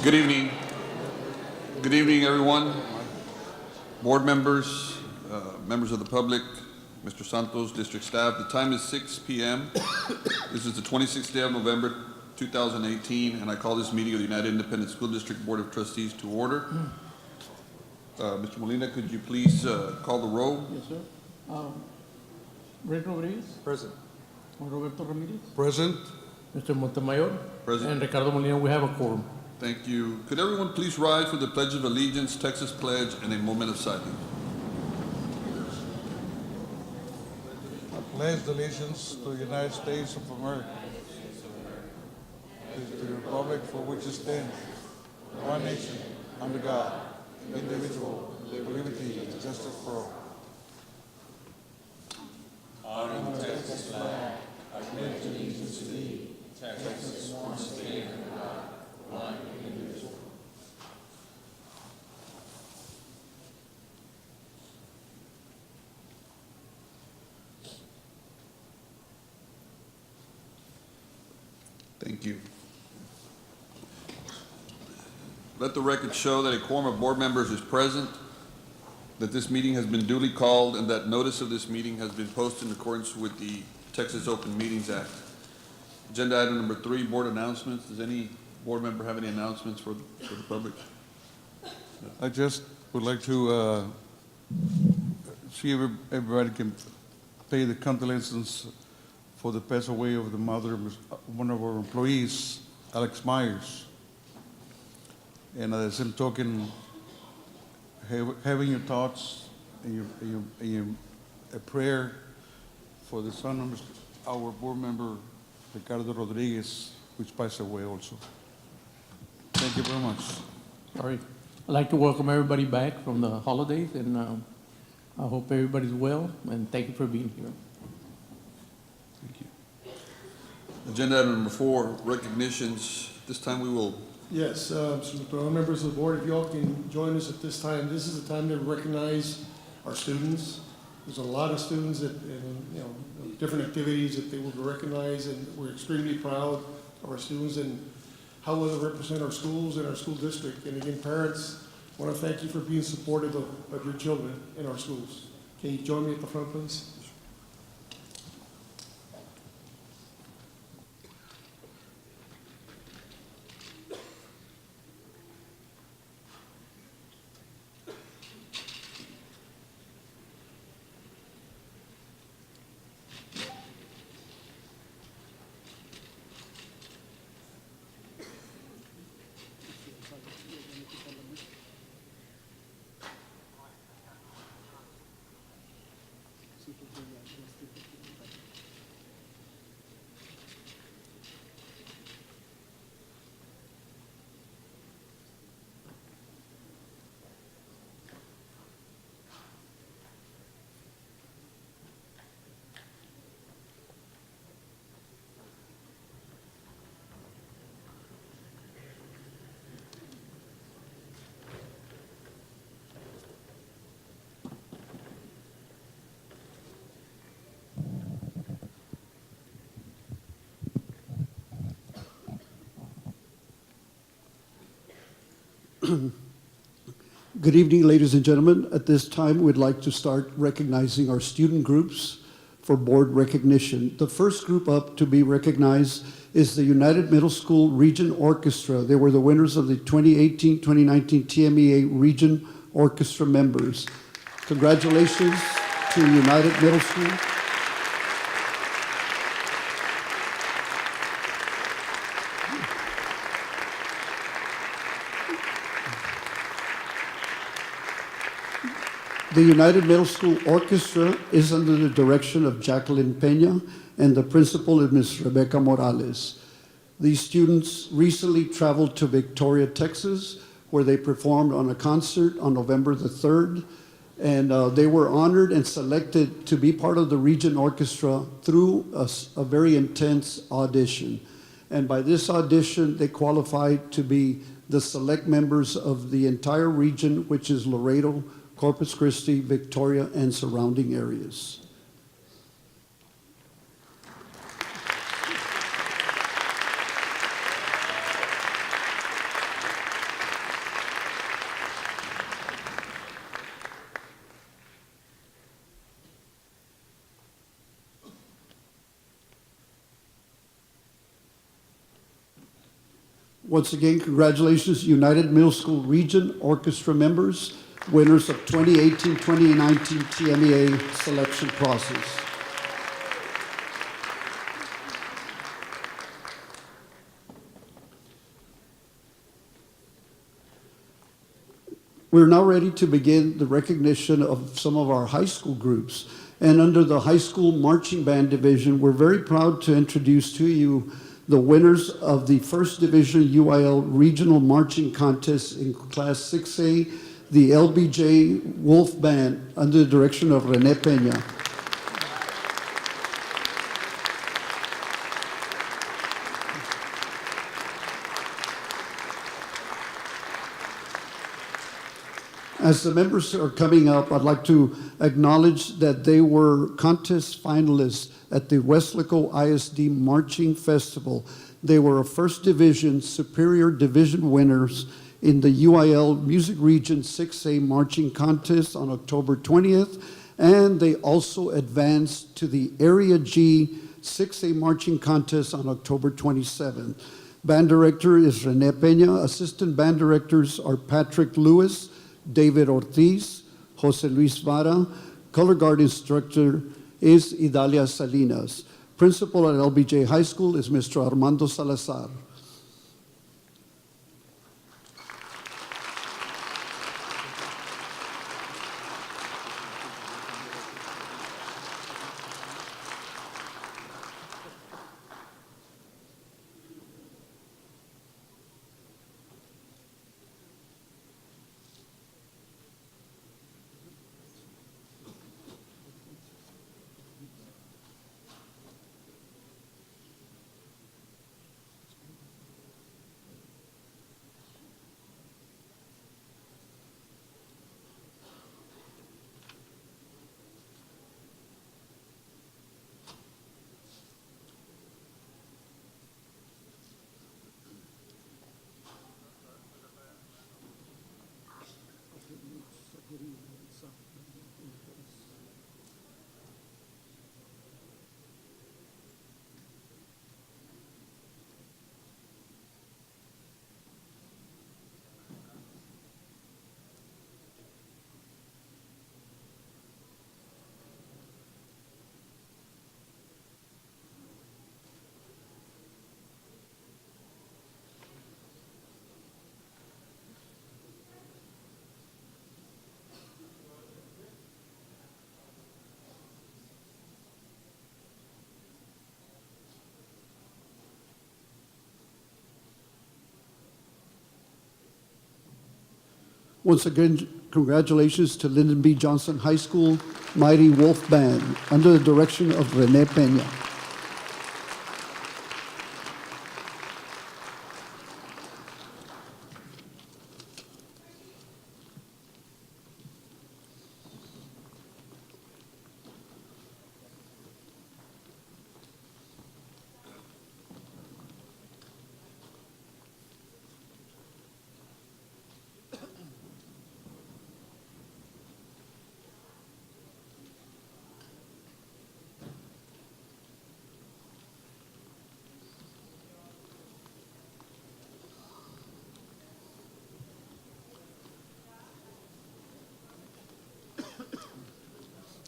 Good evening. Good evening, everyone. Board members, members of the public, Mr. Santos, district staff. The time is 6 p.m. This is the 26th day of November, 2018, and I call this meeting of the United Independent School District Board of Trustees to order. Mr. Molina, could you please call the roll? Yes, sir. Red Rodriguez, Present. Roberto Ramirez, Present. Mr. Montemayor, Present. and Ricardo Molina. We have a quorum. Thank you. Could everyone please rise for the Pledge of Allegiance, Texas Pledge, and a moment of silence? I pledge allegiance to the United States of America, to the republic for which it stands, one nation, under God, indivisible, with liberty and justice for all. Thank you. Let the record show that a quorum of board members is present, that this meeting has been duly called, and that notice of this meeting has been posted in accordance with the Texas Open Meetings Act. Agenda item number 3, board announcements. Does any board member have any announcements for the public? I just would like to see if everybody can pay the condolences for the pass away of the mother of one of our employees, Alex Myers. And at the same token, having your thoughts and a prayer for the son of our board member, Ricardo Rodriguez, which passed away also. Thank you very much. Sorry. I'd like to welcome everybody back from the holidays, and I hope everybody's well, and thank you for being here. Thank you. Agenda item number 4, recognitions. This time we will. Yes, so members of the board, if y'all can join us at this time. This is the time to recognize our students. There's a lot of students that, different activities that they will be recognized, and we're extremely proud of our students and how well they represent our schools and our school district. And again, parents, I want to thank you for being supportive of your children in our schools. Can you join me at the front, please? Good evening, ladies and gentlemen. At this time, we'd like to start recognizing our student groups for board recognition. The first group up to be recognized is the United Middle School Region Orchestra. They were the winners of the 2018-2019 TMEA Region Orchestra members. Congratulations to United Middle School. The United Middle School Orchestra is under the direction of Jacqueline Peña, and the principal is Ms. Rebecca Morales. These students recently traveled to Victoria, Texas, where they performed on a concert on November the 3rd, and they were honored and selected to be part of the Region Orchestra through a very intense audition. And by this audition, they qualified to be the select members of the entire region, which is Laredo, Corpus Christi, Victoria, and surrounding areas. Once again, congratulations, United Middle School Region Orchestra members, winners of 2018-2019 TMEA selection process. We're now ready to begin the recognition of some of our high school groups. And under the high school marching band division, we're very proud to introduce to you the winners of the First Division UIL Regional Marching Contest in Class 6A, the LBJ Wolf Band, under the direction of Rene Peña. As the members are coming up, I'd like to acknowledge that they were contest finalists at the Weslaco ISD Marching Festival. They were a First Division Superior Division winners in the UIL Music Region 6A Marching Contest on October 20th, and they also advanced to the Area G 6A Marching Contest on October 27th. Band director is Rene Peña. Assistant band directors are Patrick Lewis, David Ortiz, Jose Luis Vara. Color guard instructor is Idalia Salinas. Principal at LBJ High School is Mr. Armando Salazar. Once again, congratulations to Lyndon B. Johnson High School Mighty Wolf Band under the direction of Rene Peña.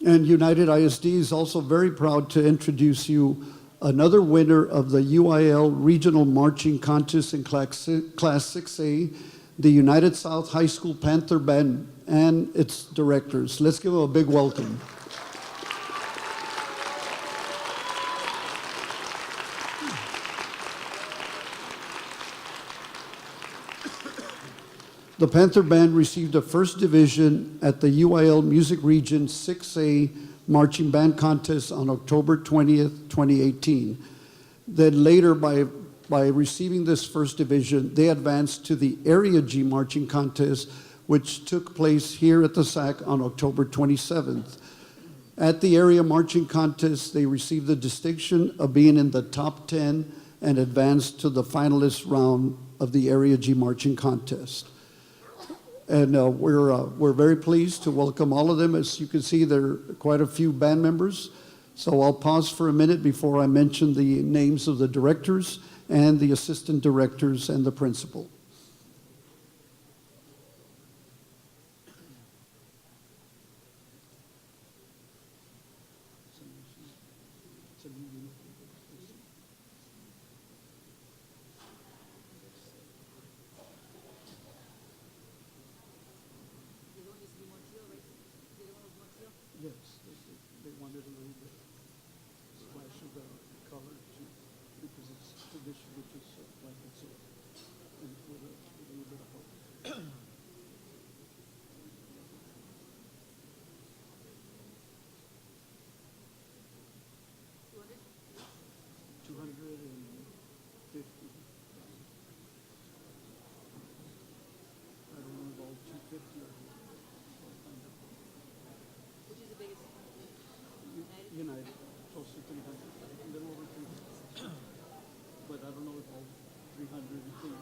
And United ISD is also very proud to introduce you another winner of the UIL Regional Marching Contest in Class 6A, the United South High School Panther Band and its directors. Let's give them a big welcome. The Panther Band received a First Division at the UIL Music Region 6A Marching Band Contest on October 20th, 2018. Then later, by receiving this First Division, they advanced to the Area G Marching Contest, which took place here at the SAC on October 27th. At the Area Marching Contest, they received the distinction of being in the top 10 and advanced to the finalist round of the Area G Marching Contest. And we're very pleased to welcome all of them. As you can see, there are quite a few band members. So I'll pause for a minute before I mention the names of the directors and the assistant directors and the principal. Yes, they wanted a little bit splash of the color too, because it's traditionally just black and silver, and with a little bit of hope. 250. I don't know if all 250 or 500. Which is the biggest? United, close to 300, a little over 300. But I don't know if all 300 came.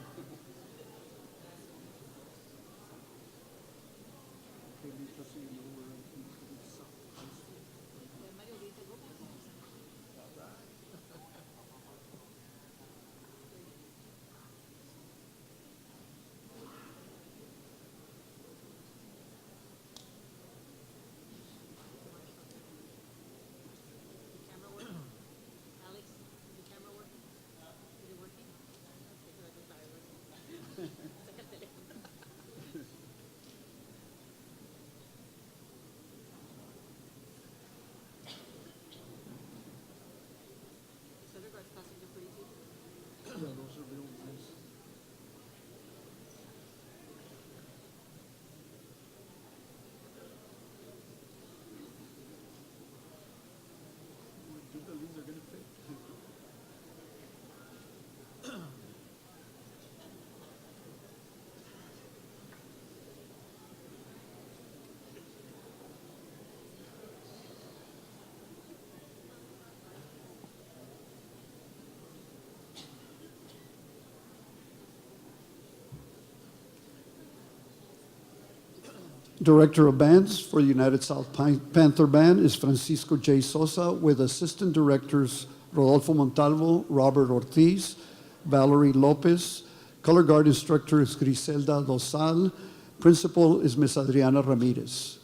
Okay, just so you know, we're in the south. Mario dice algo. Camera working? Alex, is the camera working? Is it working? Okay, good, I just thought it was. Saca el teléfono. Sodergaard's costumes are pretty too. Yeah, those are real nice. I do believe they're gonna fit. Director of Bands for the United South Panther Band is Francisco J. Sosa, with assistant directors Rodolfo Montalvo, Robert Ortiz, Valerie Lopez. Color guard instructor is Griselda Dosal. Principal is Ms. Adriana Ramirez.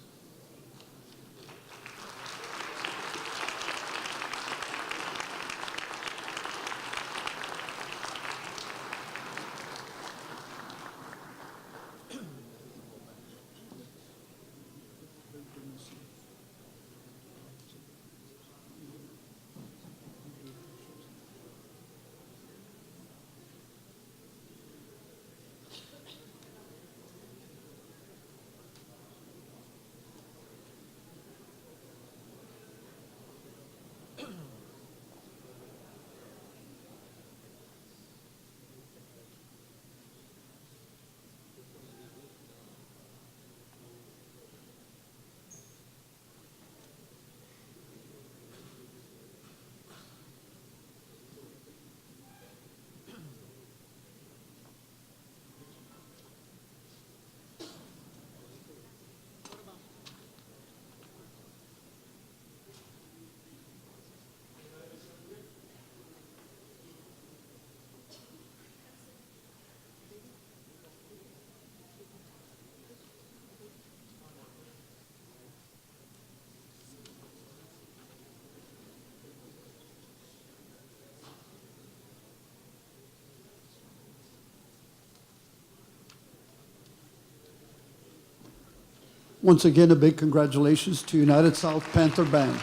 Once again, a big congratulations to United South Panther Band.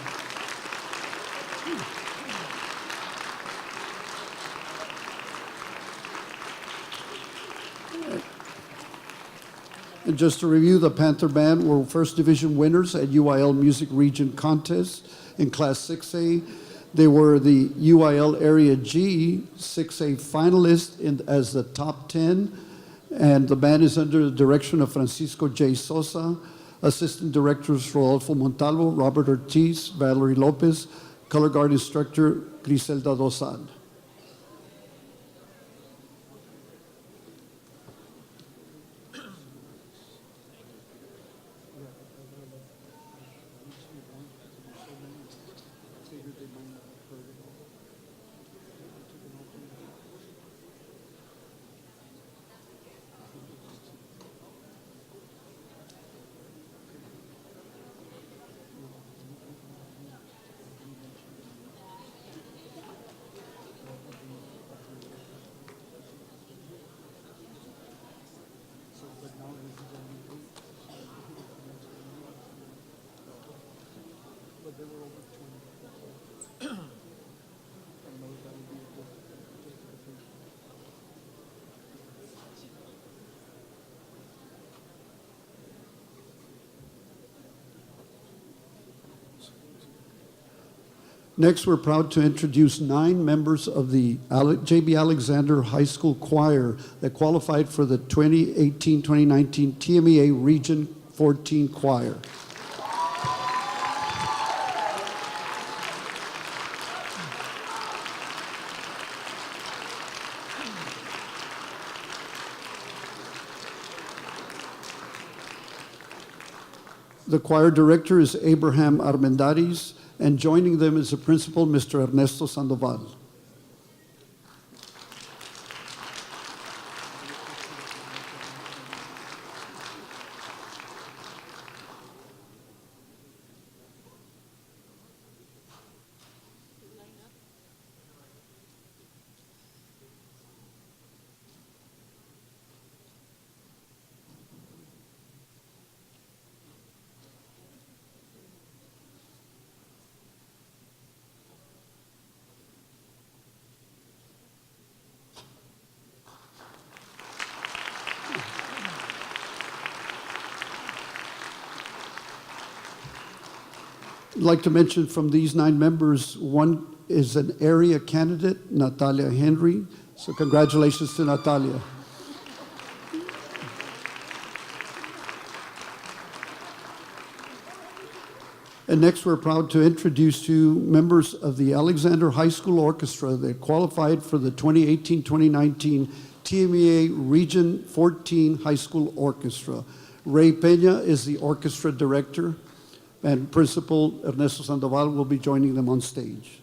And just to review, the Panther Band were first division winners at UIL Music Region Contest in Class 6A. They were the UIL Area G 6A finalist as the top 10. And the band is under the direction of Francisco J. Sosa. Assistant directors Rodolfo Montalvo, Robert Ortiz, Valerie Lopez. Color guard instructor Griselda Dosal. Figured they might not have heard it all. I took an alternate. they were over 20. I don't know if that would be a good justification. Next, we're proud to introduce 9 members of the J.B. Alexander High School Choir that qualified for the 2018-2019 TMEA Region 14 Choir. The choir director is Abraham Armendariz, and joining them is the principal, Mr. Ernesto Sandoval. I'd like to mention from these 9 members, one is an area candidate, Natalia Henry. So congratulations to Natalia. And next, we're proud to introduce 2 members of the Alexander High School Orchestra that qualified for the 2018-2019 TMEA Region 14 High School Orchestra. Ray Peña is the orchestra director, and Principal Ernesto Sandoval will be joining them on stage.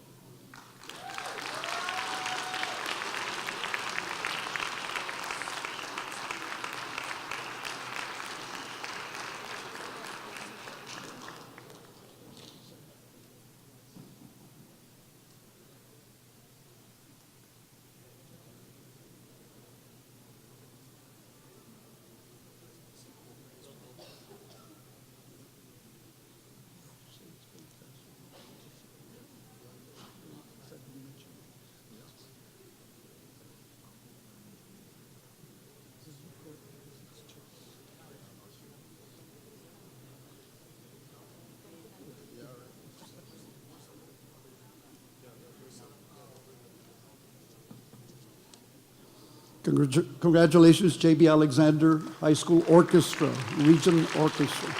Congratulations, J.B. Alexander High School Orchestra, Region Orchestra.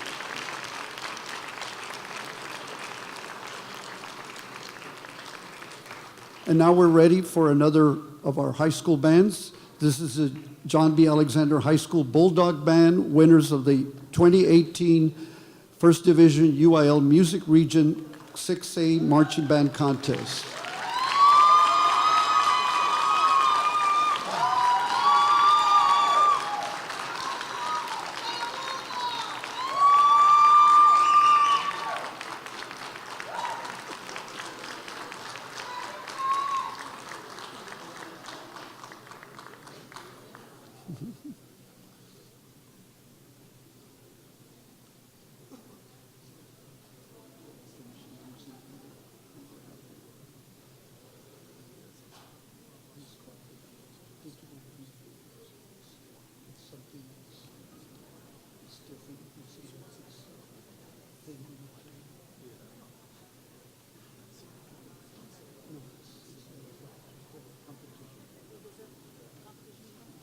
And now we're ready for another of our high school bands. This is the John B. Alexander High School Bulldog Band, winners of the 2018 First Division UIL Music Region 6A Marching Band Contest.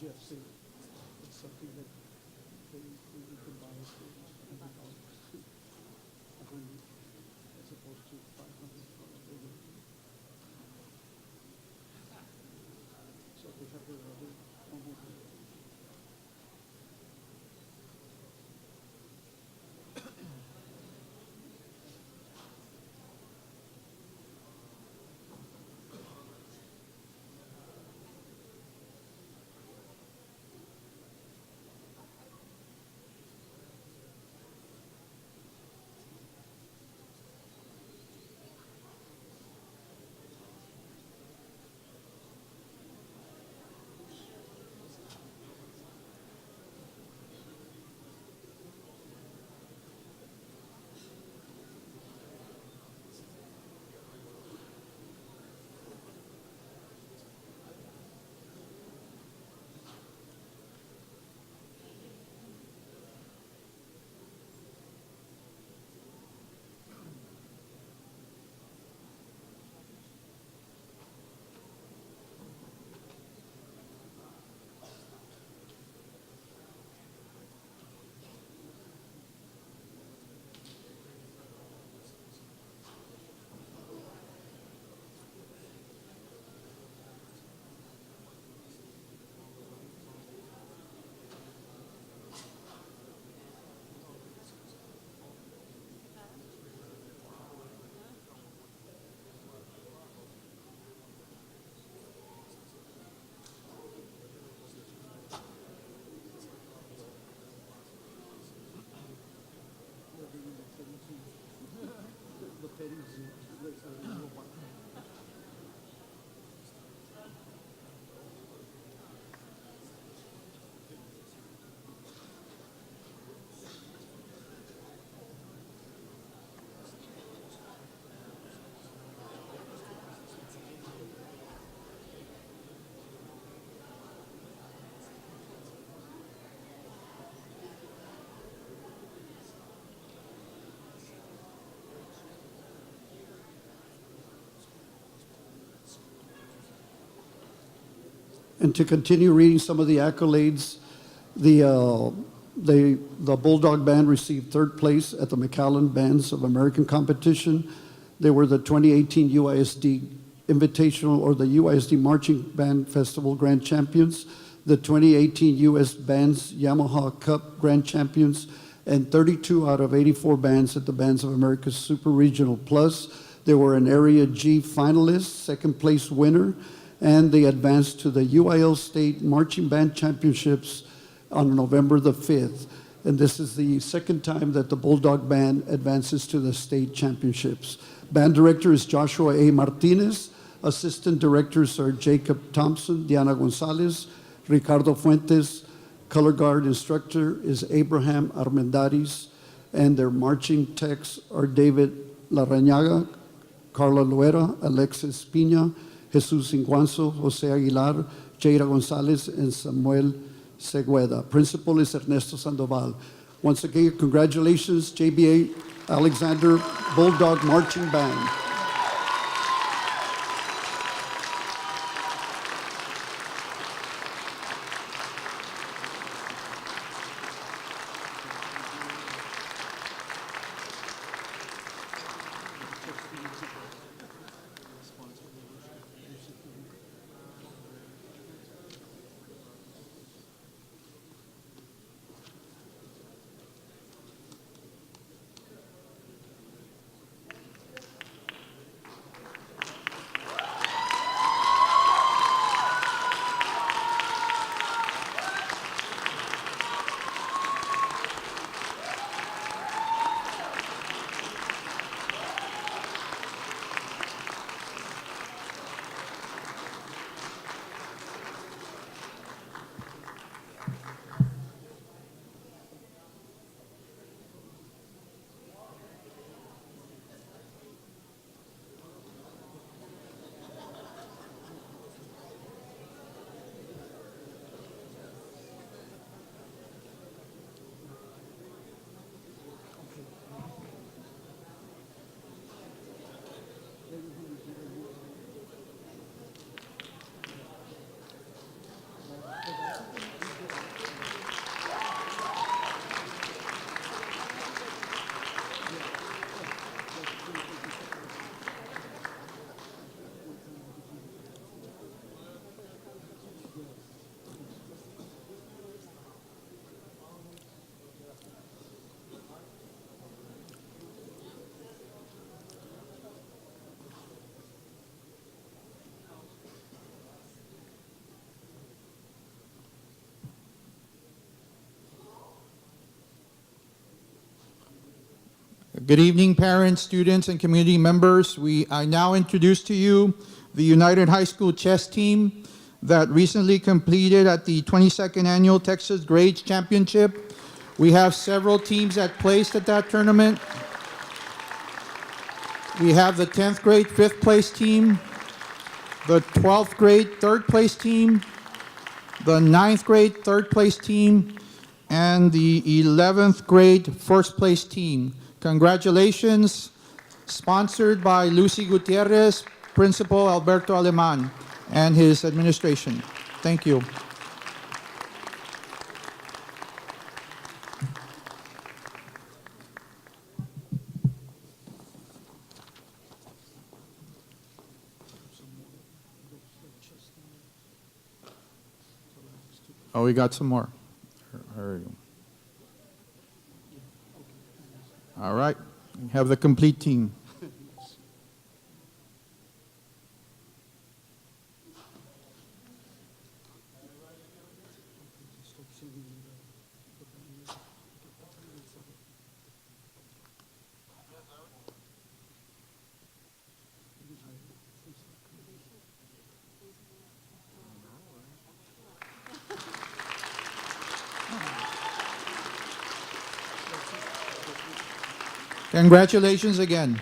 Jeff said it's something that they can buy us for $100, as opposed to $500 for a regular. So they have their other one more thing. And to continue reading some of the accolades, the Bulldog Band received third place at the McAllen Bands of American competition. They were the 2018 UISD Invitational or the UISD Marching Band Festival Grand Champions, the 2018 US Bands Yamaha Cup Grand Champions, and 32 out of 84 bands at the Bands of America Super Regional Plus. They were an Area G finalist, second place winner, and they advanced to the UIL State Marching Band Championships on November the 5th. And this is the second time that the Bulldog Band advances to the state championships. Band director is Joshua A. Martinez. Assistant directors are Jacob Thompson, Diana Gonzalez, Ricardo Fuentes. Color guard instructor is Abraham Armendariz. And their marching techs are David Larrañaga, Carla Loera, Alexis Pina, Jesus Inguanzo, Jose Aguilar, Jaira Gonzalez, and Samuel Segueda. Principal is Ernesto Sandoval. Once again, congratulations, JBA Alexander Bulldog Marching Band. Good evening, parents, students, and community members. I now introduce to you the United High School chess team that recently completed at the 22nd Annual Texas Grades Championship. We have several teams that placed at that tournament. We have the 10th grade 5th place team, the 12th grade 3rd place team, the 9th grade 3rd place team, and the 11th grade 1st place team. Congratulations, sponsored by Lucy Gutierrez, Principal Alberto Aleman, and his administration. Thank you. Oh, we got some more. There we go. All right, we have the complete team. Congratulations again.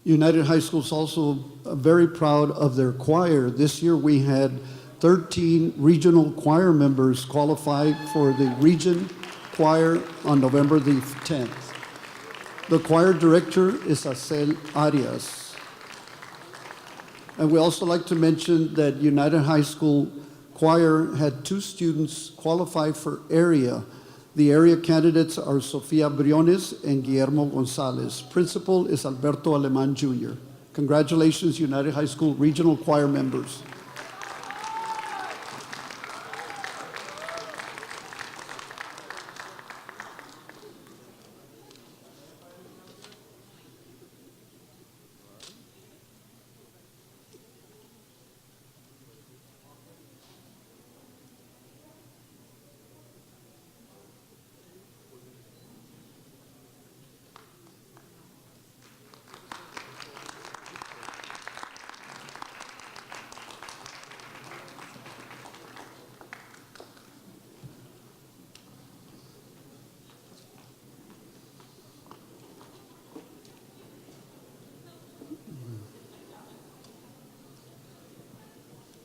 United High School is also very proud of their choir. This year we had 13 regional choir members qualify for the region choir on November the 10th. The choir director is Acel Arias. And we also like to mention that United High School choir had 2 students qualify for area. The area candidates are Sofia Briones and Guillermo Gonzalez. Principal is Alberto Aleman Jr. Congratulations, United High School regional choir members.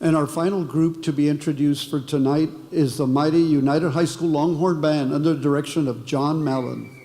And our final group to be introduced for tonight is the mighty United High School Longhorn Band under the direction of John Mallon.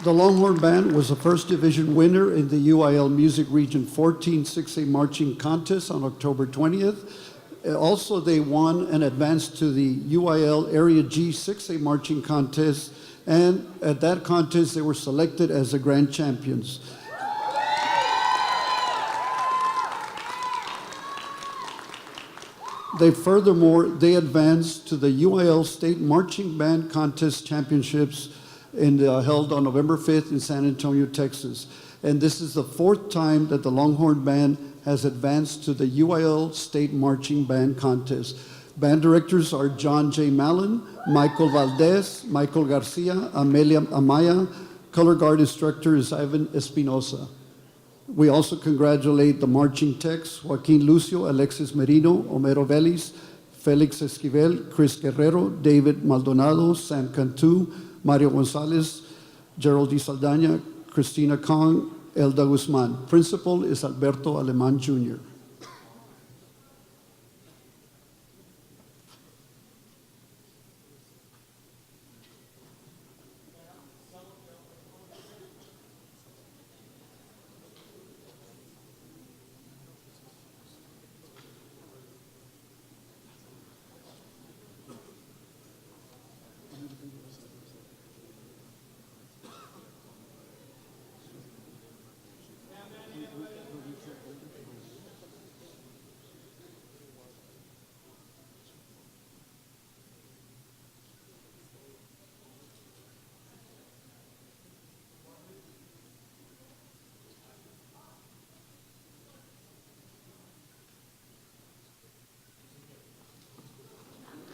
The Longhorn Band was the first division winner in the UIL Music Region 14 6A Marching Contest on October 20th. Also, they won and advanced to the UIL Area G 6A Marching Contest, and at that contest, they were selected as the grand champions. They advanced to the UIL State Marching Band Contest Championships held on November 5th in San Antonio, Texas. And this is the 4th time that the Longhorn Band has advanced to the UIL State Marching Band Contest. Band directors are John J. Mallon, Michael Valdez, Michael Garcia, Amelia Amaya. Color guard instructor is Ivan Espinosa. We also congratulate the marching techs, Joaquin Lucio, Alexis Merino, Homero Vélez, Felix Esquivel, Chris Guerrero, David Maldonado, Sam Cantu, Mario Gonzalez, Gerald Di Saldana, Christina Kong, Elda Guzman. Principal is Alberto Aleman Jr.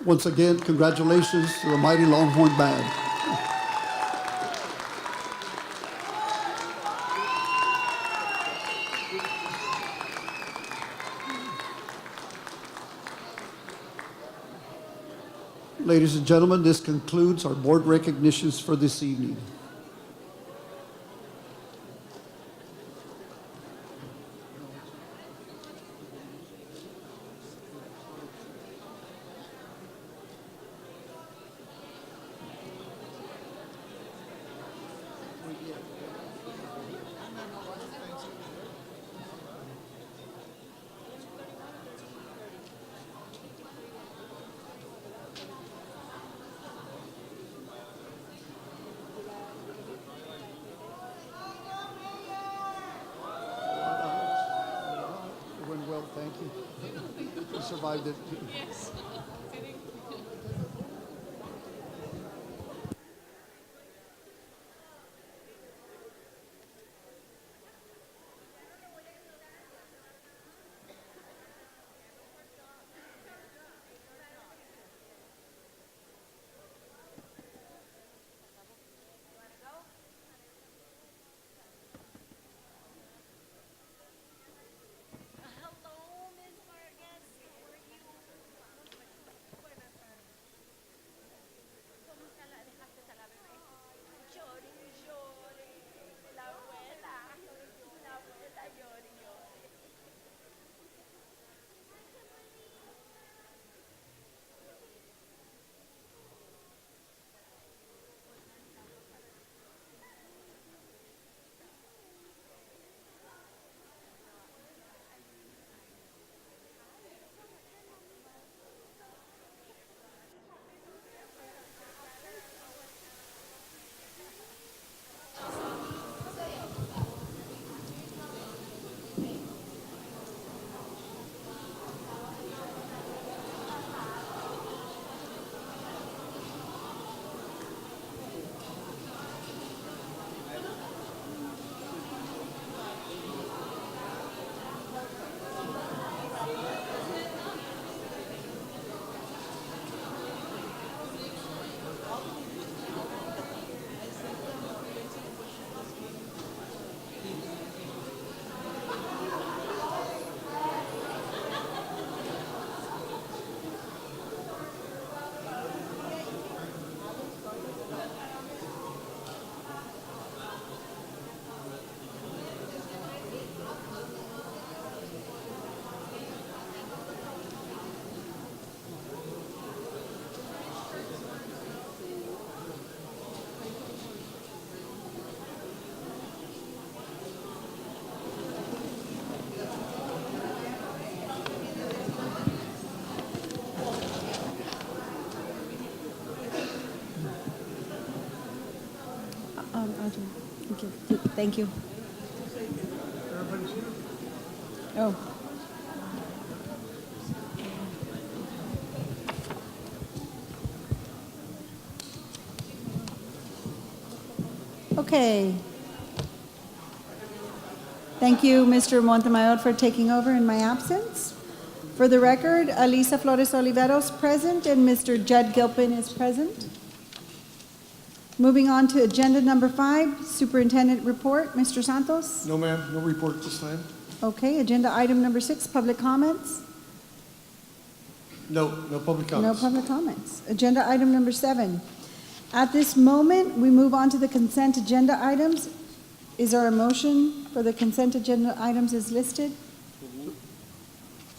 Once again, congratulations to the mighty Longhorn Band. Ladies and gentlemen, this concludes our board recognitions for this evening. It went well, thank you. You survived it. Yes. Hello, Ms. Vargas. How are you? Buenas tardes. ¿Cómo está la dejaste a la bebé? Llore y llore. La abuela. La abuela llore y llore. I'll do it. Thank you. Oh. Okay. Thank you, Mr. Montemayor, for taking over in my absence. For the record, Alisa Flores Oliveros present and Mr. Judd Gilpin is present. Moving on to agenda number 5, Superintendent Report. Mr. Santos? No, ma'am, no report this time. Okay, agenda item number 6, public comments. No public No comments. public comments. Agenda item number 7. At this moment, we move on to the consent agenda items. Is there a motion for the consent agenda items as listed?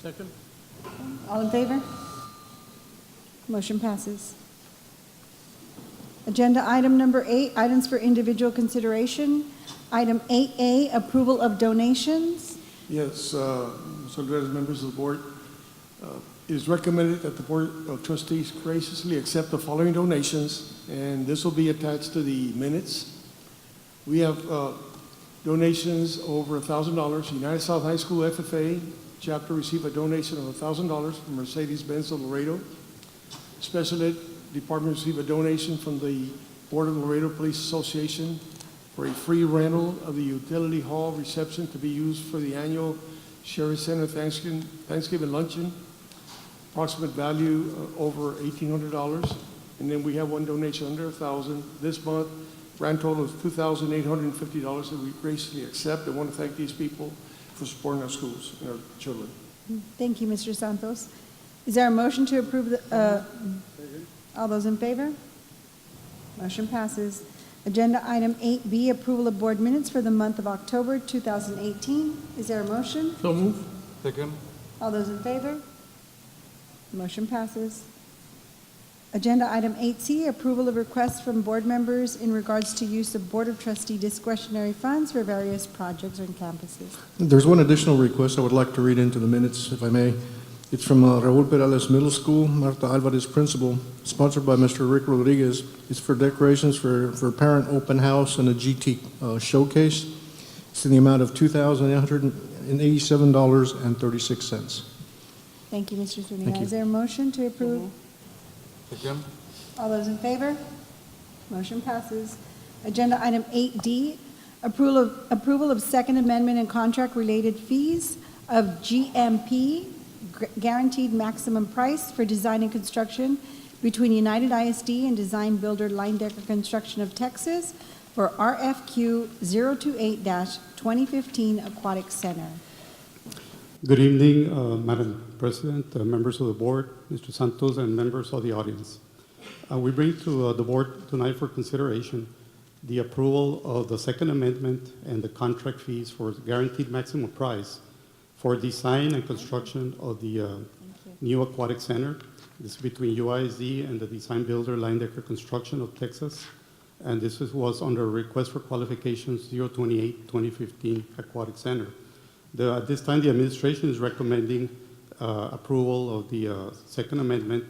Second? All in favor? Motion passes. Agenda item number 8, items for individual consideration. Item 8A, approval of donations. Yes, so as members of the board, it is recommended that the Board of Trustees graciously accept the following donations, and this will be attached to the minutes. We have donations over $1,000. United South High School FFA chapter received a donation of $1,000 from Mercedes-Benz of Laredo. Special Ed Department received a donation from the Board of Laredo Police Association for a free rental of the utility hall reception to be used for the annual Sheriff Center Thanksgiving luncheon. Approximate value over $1,800. And then we have one donation under $1,000 this month. Grand total is $2,850 that we graciously accept. I want to thank these people for supporting our schools and our children. Thank you, Mr. Santos. Is there a motion to approve the, all those in favor? Motion passes. Agenda item 8B, approval of board minutes for the month of October 2018. Is there a motion? So move. Second. All those in favor? Motion passes. Agenda item 8C, approval of requests from board members in regards to use of Board of Trustee discretionary funds for various projects on campuses. There's one additional request I would like to read into the minutes, if I may. It's from Raul Perales Middle School, Marta Alvarez Principal, sponsored by Mr. Rick Rodriguez. It's for decorations for parent open house and a GT showcase. It's in the amount of $2,887.36. Thank you, Mr. Thank Zuniga. you. Is there a motion to approve? Second. All those in favor? Motion passes. Agenda item 8D, approval of Second Amendment and contract-related fees of GMP, guaranteed maximum price for design and construction between United ISD and Design Builder Line-Decker Construction of Texas for RFQ 028-2015 Aquatic Center. Good evening, Madam President, members of the board, Mr. Santos, and members of the audience. We bring to the board tonight for consideration the approval of the Second Amendment and the contract fees for guaranteed maximum price for design and construction of the new Aquatic Center. This is between UISD and the Design Builder Line-Decker Construction of Texas. And this was under request for qualifications 028-2015 Aquatic Center. At this time, the administration is recommending approval of the Second Amendment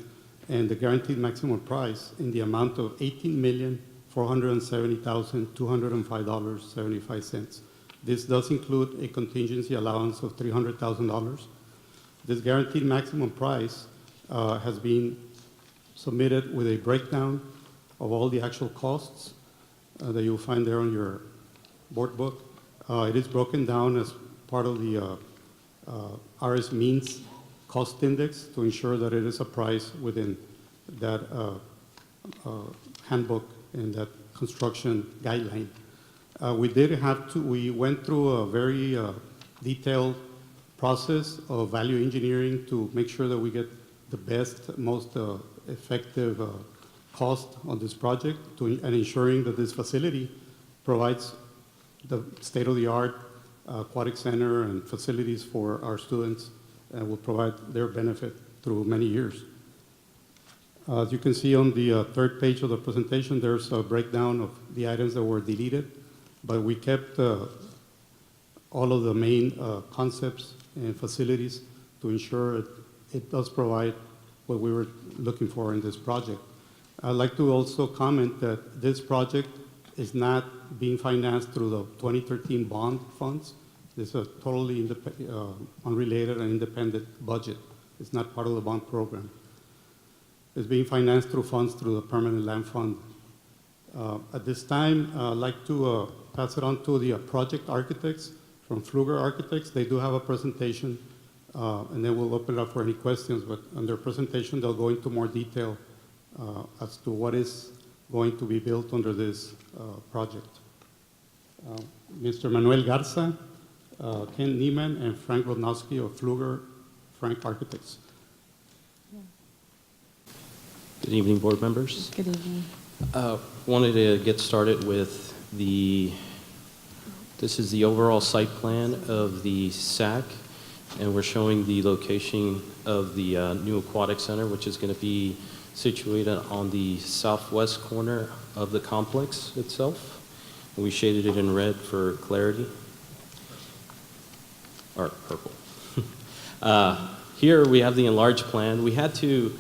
and the guaranteed maximum price in the amount of $18,470,205.75. This does include a contingency allowance of $300,000. This guaranteed maximum price has been submitted with a breakdown of all the actual costs that you'll find there on your board book. It is broken down as part of the RS Means cost index to ensure that it is a price within that handbook and that construction guideline. We went through a very detailed process of value engineering to make sure that we get the best, most effective cost on this project and ensuring that this facility provides the state-of-the-art aquatic center and facilities for our students and will provide their benefit through many years. As you can see on the third page of the presentation, there's a breakdown of the items that were deleted, but we kept all of the main concepts and facilities to ensure it does provide what we were looking for in this project. I'd like to also comment that this project is not being financed through the 2013 bond funds. This is a totally unrelated and independent budget. It's not part of the bond program. It's being financed through funds through the Permanent Land Fund At this time, I'd like to pass it on to the project architects from Fluger Architects. They do have a presentation, and then we'll open it up for any questions. But on their presentation, they'll go into more detail as to what is going to be built under this project. Mr. Manuel Garza, Ken Niemann, and Frank Rodnowski of Fluger Frank Architects. Good evening, board members. Good evening. Wanted to get started with this is the overall site plan of the SAC, and we're showing the location of the new Aquatic Center, which is going to be situated on the southwest corner of the complex itself. We shaded it in red for clarity, or purple. Here we have the enlarged plan. We had to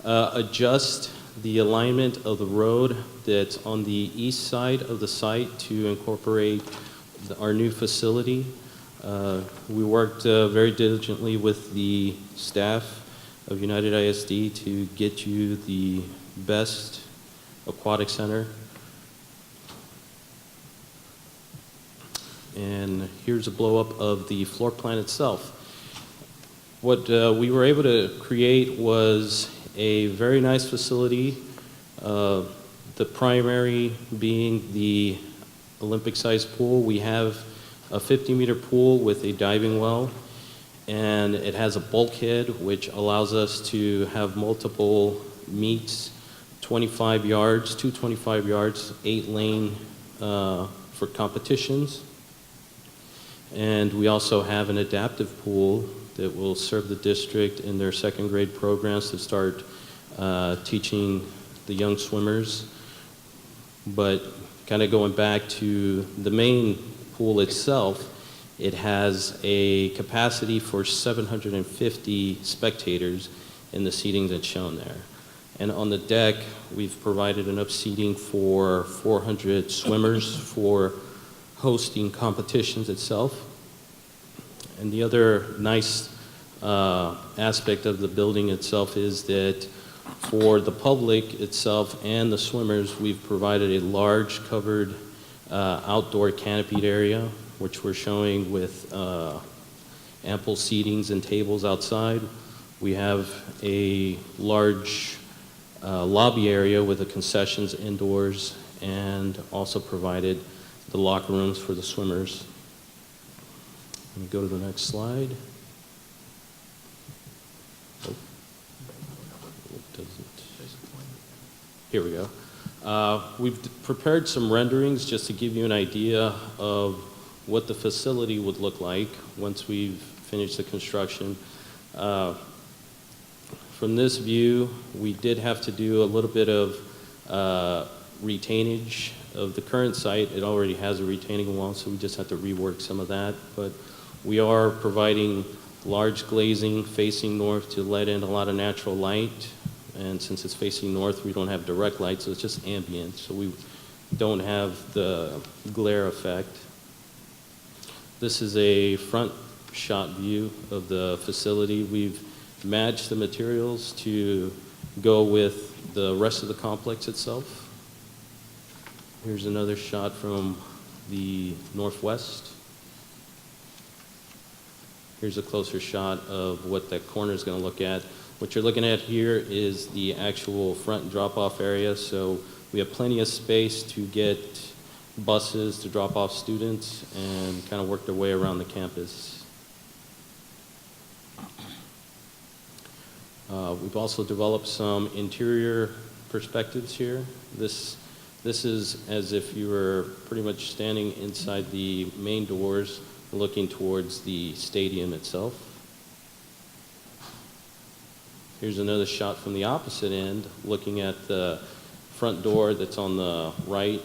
adjust the alignment of the road that's on the east side of the site to incorporate our new facility. We worked very diligently with the staff of United ISD to get you the best aquatic center. And here's a blow-up of the floor plan itself. What we were able to create was a very nice facility, the primary being the Olympic-sized pool. We have a 50-meter pool with a diving well, and it has a bulkhead which allows us to have multiple meets, 25 yards, 225 yards, 8-lane for competitions. And we also have an adaptive pool that will serve the district in their second grade programs to start teaching the young swimmers. But kind of going back to the main pool itself, it has a capacity for 750 spectators in the seating that's shown there. And on the deck, we've provided enough seating for 400 swimmers for hosting competitions itself. And the other nice aspect of the building itself is that for the public itself and the swimmers, we've provided a large covered outdoor canopied area, which we're showing with ample seatings and tables outside. We have a large lobby area with the concessions indoors, and also provided the locker rooms for the swimmers. Let me go to the next slide. Oh. It doesn't. Here we go. We've prepared some renderings just to give you an idea of what the facility would look like once we've finished the construction. From this view, we did have to do a little bit of retainage of the current site. It already has a retaining wall, so we just have to rework some of that. But we are providing large glazing facing north to let in a lot of natural light. And since it's facing north, we don't have direct light, so it's just ambient. So we don't have the glare effect. This is a front shot view of the facility. We've matched the materials to go with the rest of the complex itself. Here's another shot from the northwest. Here's a closer shot of what that corner is going to look at. What you're looking at here is the actual front drop-off area. So we have plenty of space to get buses to drop off students and kind of work their way around the campus. We've also developed some interior perspectives here. This is as if you were pretty much standing inside the main doors looking towards the stadium itself. Here's another shot from the opposite end, looking at the front door that's on the right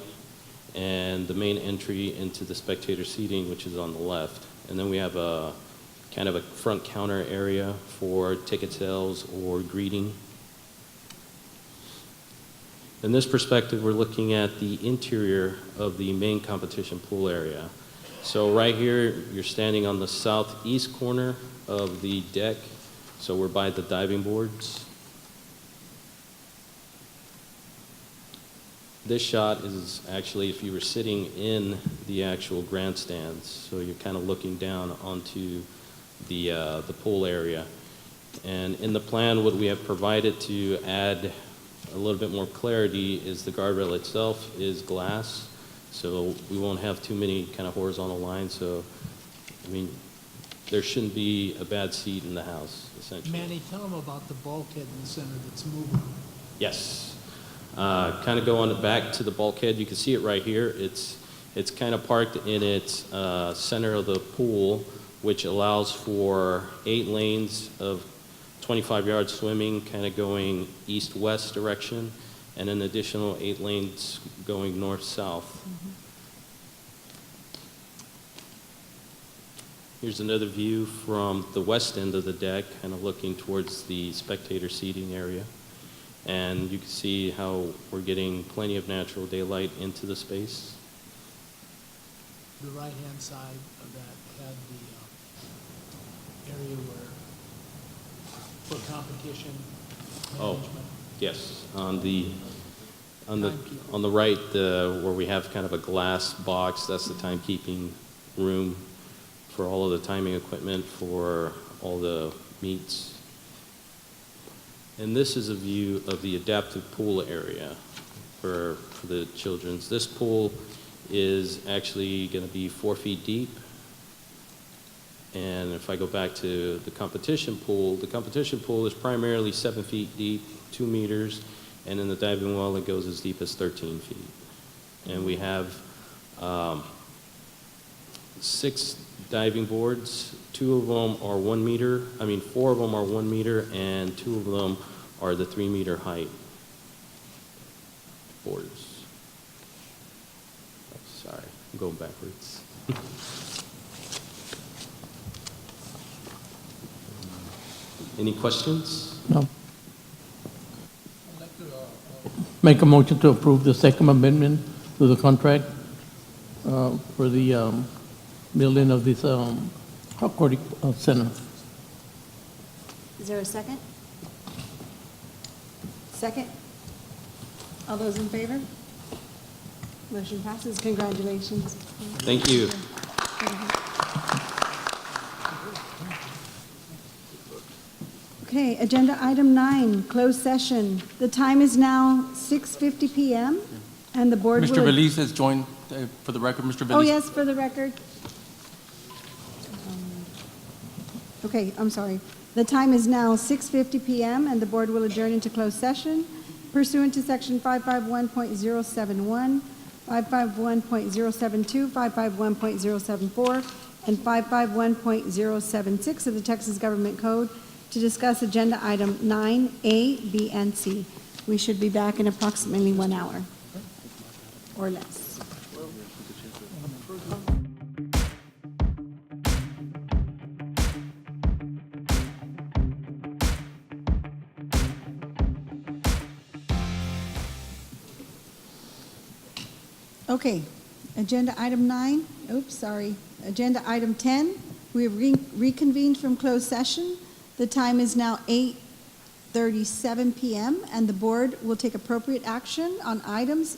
and the main entry into the spectator seating, which is on the left. And then we have a kind of a front counter area for ticket sales or greeting. In this perspective, we're looking at the interior of the main competition pool area. So right here, you're standing on the southeast corner of the deck. So we're by the diving boards. This shot is actually if you were sitting in the actual grandstands, so you're kind of looking down onto the pool area. And in the plan, what we have provided to add a little bit more clarity is the guardrail itself is glass, so we won't have too many kind of horizontal lines. So, I mean, there shouldn't be a bad seat in the house, essentially. Manny, tell them about the bulkhead in the center that's moving. Yes. Kind of going back to the bulkhead, you can see it right here. It's kind of parked in its center of the pool, which allows for 8 lanes of 25-yard swimming, kind of going east-west direction, and an additional 8 lanes going north-south. Here's another view from the west end of the deck, kind of looking towards the spectator seating area. And you can see how we're getting plenty of natural daylight into the space. The right-hand side of that had the area where, for competition management. Yes, on the right, where we have kind of a glass box, that's the timekeeping room for all of the timing equipment for all the meets. And this is a view of the adaptive pool area for the children's. This pool is actually going to be 4 feet deep. And if I go back to the competition pool is primarily 7 feet deep, 2 meters, and in the diving well it goes as deep as 13 feet. And we have 6 diving boards. 2 of them are 1 meter. 4 of them are 1 meter, and 2 of them are the 3 meter height boards. Oh, sorry, I'm going backwards. Any questions? No. Make a motion to approve the second amendment to the contract for the building of this Aquatic Center. Is there a second? Second? All those in favor? Motion passes. Congratulations. Thank you. Okay, agenda item 9, closed session. The time is now 6:50 PM, and the board will... Mr. Belize has joined, for the record, Mr. Belize. Oh, yes, for the record. Okay, I'm sorry. The time is now 6:50 PM, and the board will adjourn into closed session pursuant to Section 551.071, 551.072, 551.074, and 551.076 of the Texas Government Code to discuss agenda item 9A, B, and C. We should be back in approximately 1 hour or less. Okay, agenda item 9, agenda item 10, we have reconvened from closed session. The time is now 8:37 PM, and the board will take appropriate action on items,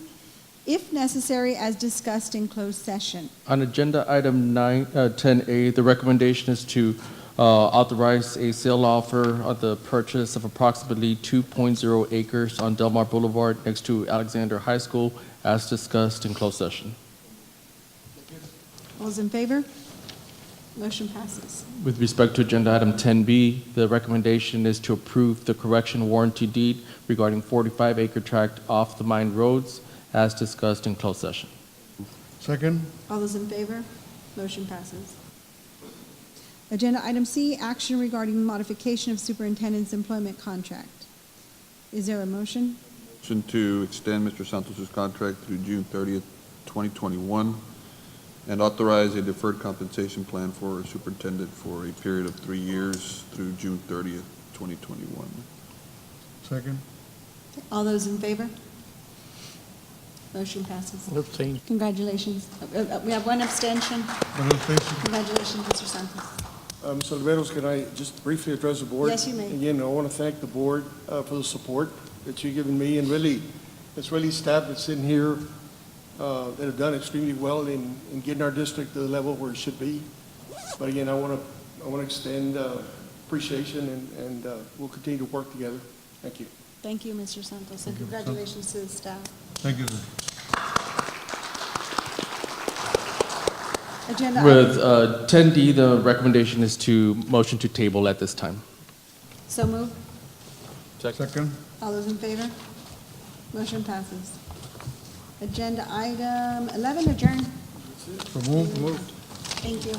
if necessary, as discussed in closed session. On agenda item 10A, the recommendation is to authorize a sale offer of the purchase of approximately 2.0 acres on Del Mar Boulevard next to Alexander High School, as discussed in closed session. All those in favor? Motion passes. With respect to agenda item 10B, the recommendation is to approve the correction warranty deed regarding 45-acre tract off the mine roads, as discussed in closed session. Second? All those in favor? Motion passes. Agenda item C, action regarding modification of superintendent's employment contract. Is there a motion? Motion to extend Mr. Santos's contract through June 30th, 2021, and authorize a deferred compensation plan for a superintendent for a period of 3 years through June 30th, 2021. Second? All those in favor? Motion passes. Abstain. Congratulations. We have one abstention. Congratulations, Mr. Santos. Mr. Oliveros, can I just briefly address the board? Yes, you may. Again, I want to thank the board for the support that you've given me, and really, It's really staff that's sitting here that have done extremely well in getting our district to the level where it should be. But again, I want to extend appreciation, and we'll continue to work together. Thank you. Thank you, Mr. Santos, and congratulations to the staff. Thank you, sir. Agenda With item, 10D, the recommendation is to motion to table at this time. so moved. Second? All those in favor? Motion passes. Agenda item 11, adjourn. So move. Thank you.